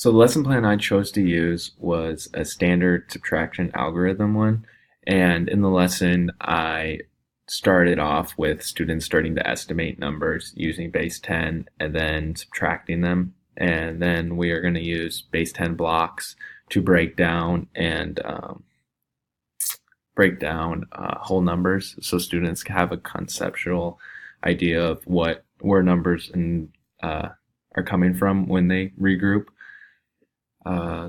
So the lesson plan I chose to use was a standard subtraction algorithm one. And in the lesson, I started off with students starting to estimate numbers using base 10 and then subtracting them. And then we are going to use base 10 blocks to break down whole numbers so students can have a conceptual idea of where numbers are coming from when they regroup. Uh,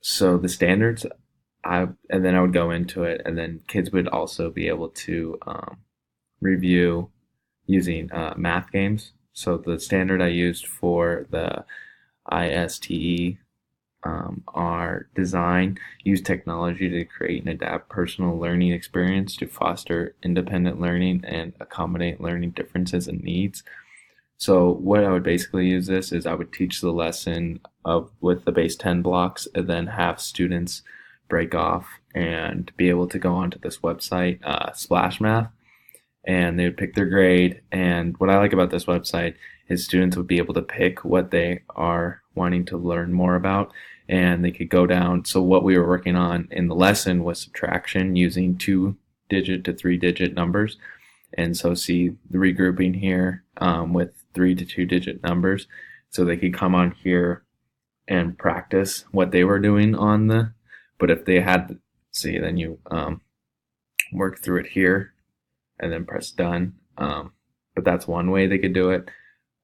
so the standards, and then I would go into it, and then kids would also be able to review using math games. So the standard I used for the ISTE are design, use technology to create and adapt personal learning experience to foster independent learning and accommodate learning differences and needs. So what I would basically use this is I would teach the lesson of with the base 10 blocks and then have students break off and be able to go onto this website, Splash Math, and they would pick their grade. And what I like about this website is students would be able to pick what they are wanting to learn more about, and they could go down. So what we were working on in the lesson was subtraction using 2-digit to 3-digit numbers. And so see the regrouping here with 3 to 2-digit numbers. So they could come on here and practice what they were doing on but if they had, see, then you work through it here and then press done. But that's one way they could do it.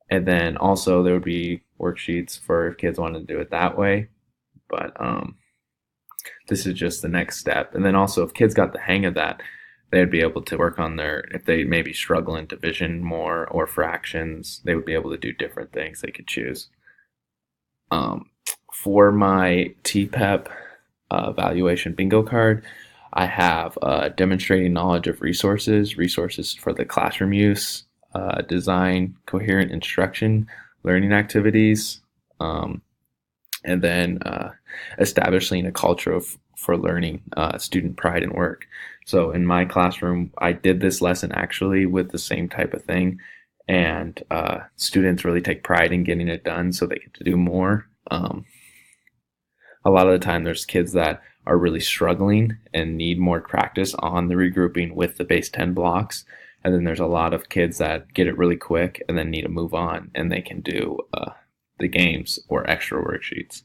And then also there would be worksheets for if kids wanted to do it that way. But this is just the next step. And then also if kids got the hang of that, they'd be able to work on if they maybe struggle in division more or fractions, they would be able to do different things they could choose. For my TPEP evaluation bingo card, I have demonstrating knowledge of resources for the classroom use, design coherent instruction, learning activities, and then establishing a culture for learning, student pride and work. So in my classroom, I did this lesson actually with the same type of thing, and students really take pride in getting it done, so they get to do more. A lot of the time, there's kids that are really struggling and need more practice on the regrouping with the base 10 blocks. And then there's a lot of kids that get it really quick and then need to move on, and they can do the games or extra worksheets.